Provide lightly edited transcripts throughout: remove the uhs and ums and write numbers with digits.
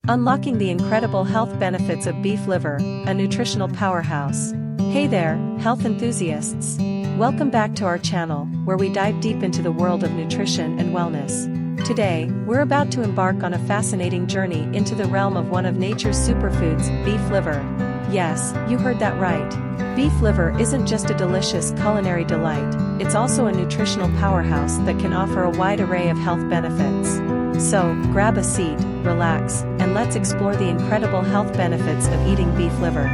Unlocking the incredible health benefits of beef liver, a nutritional powerhouse. Hey there, health enthusiasts. Welcome back to our channel, where we dive deep into the world of nutrition and wellness. Today, we're about to embark on a fascinating journey into the realm of one of nature's superfoods, beef liver. Yes, you heard that right. Beef liver isn't just a delicious culinary delight, it's also a nutritional powerhouse that can offer a wide array of health benefits. So, grab a seat, relax, and let's explore the incredible health benefits of eating beef liver.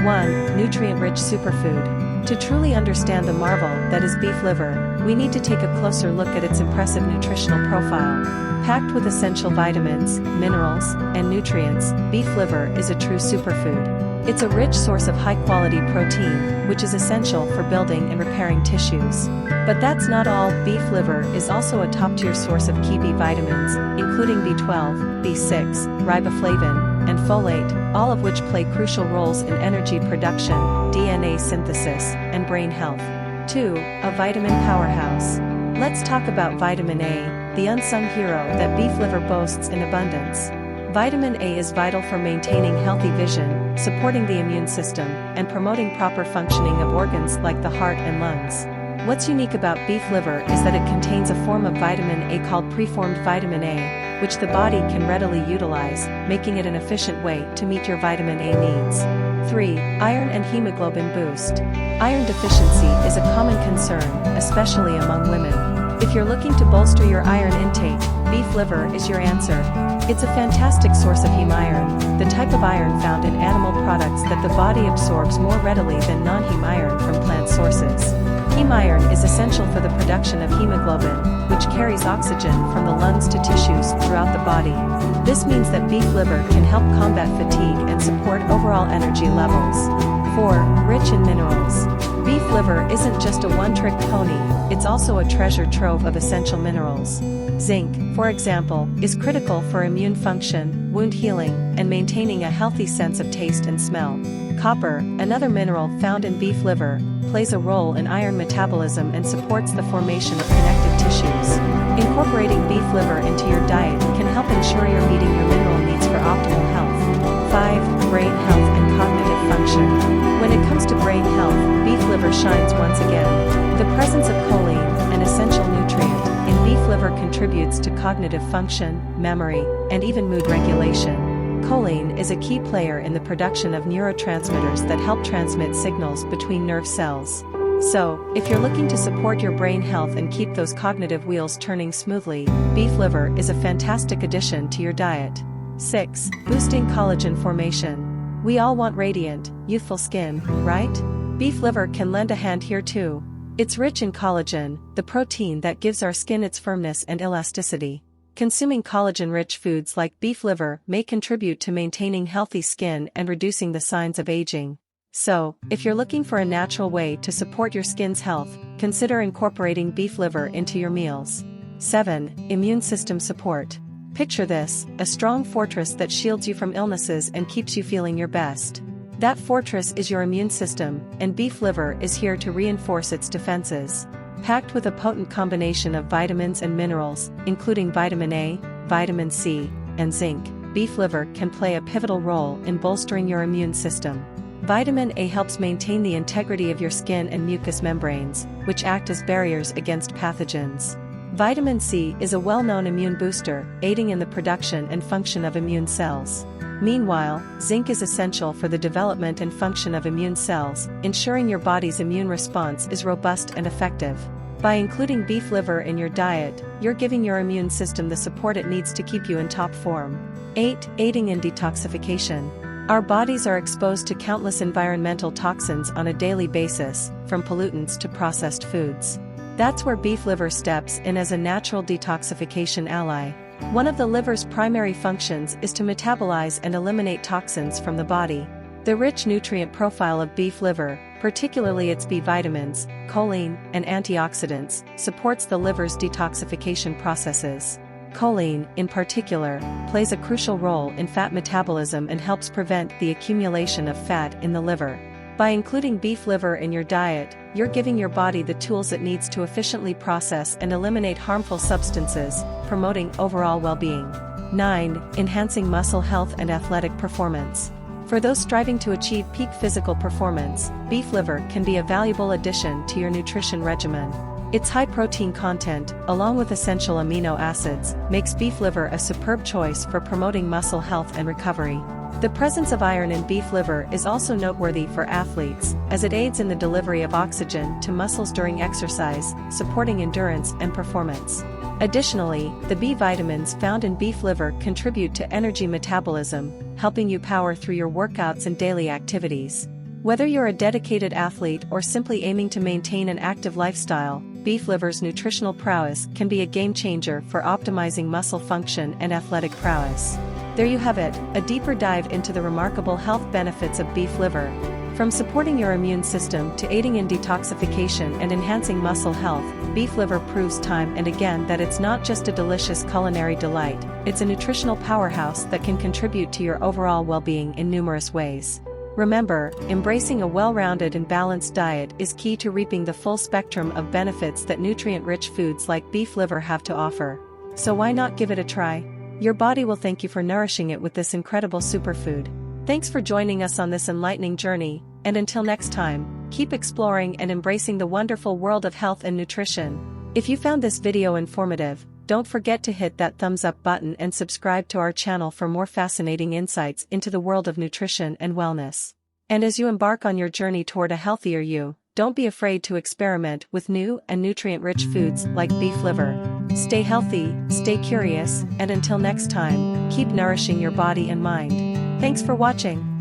1. Nutrient-rich superfood. To truly understand the marvel that is beef liver, we need to take a closer look at its impressive nutritional profile. Packed with essential vitamins, minerals, and nutrients, beef liver is a true superfood. It's a rich source of high-quality protein, which is essential for building and repairing tissues. But that's not all. Beef liver is also a top-tier source of key B vitamins, including B12, B6, riboflavin, and folate, all of which play crucial roles in energy production, DNA synthesis, and brain health. 2. A vitamin powerhouse. Let's talk about vitamin A, the unsung hero that beef liver boasts in abundance. Vitamin A is vital for maintaining healthy vision, supporting the immune system, and promoting proper functioning of organs like the heart and lungs. What's unique about beef liver is that it contains a form of vitamin A called preformed vitamin A, which the body can readily utilize, making it an efficient way to meet your vitamin A needs. 3. Iron and hemoglobin boost. Iron deficiency is a common concern, especially among women. If you're looking to bolster your iron intake, beef liver is your answer. It's a fantastic source of heme iron, the type of iron found in animal products that the body absorbs more readily than non-heme iron from plant sources. Heme iron is essential for the production of hemoglobin, which carries oxygen from the lungs to tissues throughout the body. This means that beef liver can help combat fatigue and support overall energy levels. 4. Rich in minerals. Beef liver isn't just a one-trick pony, it's also a treasure trove of essential minerals. Zinc, for example, is critical for immune function, wound healing, and maintaining a healthy sense of taste and smell. Copper, another mineral found in beef liver, plays a role in iron metabolism and supports the formation of connective tissues. Incorporating beef liver into your diet can help ensure you're meeting your mineral needs for optimal health. 5. Brain health and cognitive function. When it comes to brain health, beef liver shines once again. The presence of choline, an essential nutrient, in beef liver contributes to cognitive function, memory, and even mood regulation. Choline is a key player in the production of neurotransmitters that help transmit signals between nerve cells. So, if you're looking to support your brain health and keep those cognitive wheels turning smoothly, beef liver is a fantastic addition to your diet. 6. Boosting collagen formation. We all want radiant, youthful skin, right? Beef liver can lend a hand here too. It's rich in collagen, the protein that gives our skin its firmness and elasticity. Consuming collagen-rich foods like beef liver may contribute to maintaining healthy skin and reducing the signs of aging. So, if you're looking for a natural way to support your skin's health, consider incorporating beef liver into your meals. 7. Immune system support. Picture this, a strong fortress that shields you from illnesses and keeps you feeling your best. That fortress is your immune system, and beef liver is here to reinforce its defenses. Packed with a potent combination of vitamins and minerals, including vitamin A, vitamin C, and zinc, beef liver can play a pivotal role in bolstering your immune system. Vitamin A helps maintain the integrity of your skin and mucous membranes, which act as barriers against pathogens. Vitamin C is a well-known immune booster, aiding in the production and function of immune cells. Meanwhile, zinc is essential for the development and function of immune cells, ensuring your body's immune response is robust and effective. By including beef liver in your diet, you're giving your immune system the support it needs to keep you in top form. 8. Aiding in detoxification. Our bodies are exposed to countless environmental toxins on a daily basis, from pollutants to processed foods. That's where beef liver steps in as a natural detoxification ally. One of the liver's primary functions is to metabolize and eliminate toxins from the body. The rich nutrient profile of beef liver, particularly its B vitamins, choline, and antioxidants, supports the liver's detoxification processes. Choline, in particular, plays a crucial role in fat metabolism and helps prevent the accumulation of fat in the liver. By including beef liver in your diet, you're giving your body the tools it needs to efficiently process and eliminate harmful substances, promoting overall well-being. 9. Enhancing muscle health and athletic performance. For those striving to achieve peak physical performance, beef liver can be a valuable addition to your nutrition regimen. Its high protein content, along with essential amino acids, makes beef liver a superb choice for promoting muscle health and recovery. The presence of iron in beef liver is also noteworthy for athletes, as it aids in the delivery of oxygen to muscles during exercise, supporting endurance and performance. Additionally, the B vitamins found in beef liver contribute to energy metabolism, helping you power through your workouts and daily activities. Whether you're a dedicated athlete or simply aiming to maintain an active lifestyle, beef liver's nutritional prowess can be a game changer for optimizing muscle function and athletic prowess. There you have it, a deeper dive into the remarkable health benefits of beef liver. From supporting your immune system to aiding in detoxification and enhancing muscle health, beef liver proves time and again that it's not just a delicious culinary delight, it's a nutritional powerhouse that can contribute to your overall well-being in numerous ways. Remember, embracing a well-rounded and balanced diet is key to reaping the full spectrum of benefits that nutrient-rich foods like beef liver have to offer. So why not give it a try? Your body will thank you for nourishing it with this incredible superfood. Thanks for joining us on this enlightening journey, and until next time, keep exploring and embracing the wonderful world of health and nutrition. If you found this video informative, don't forget to hit that thumbs up button and subscribe to our channel for more fascinating insights into the world of nutrition and wellness. And as you embark on your journey toward a healthier you, don't be afraid to experiment with new and nutrient-rich foods like beef liver. Stay healthy, stay curious, and until next time, keep nourishing your body and mind. Thanks for watching.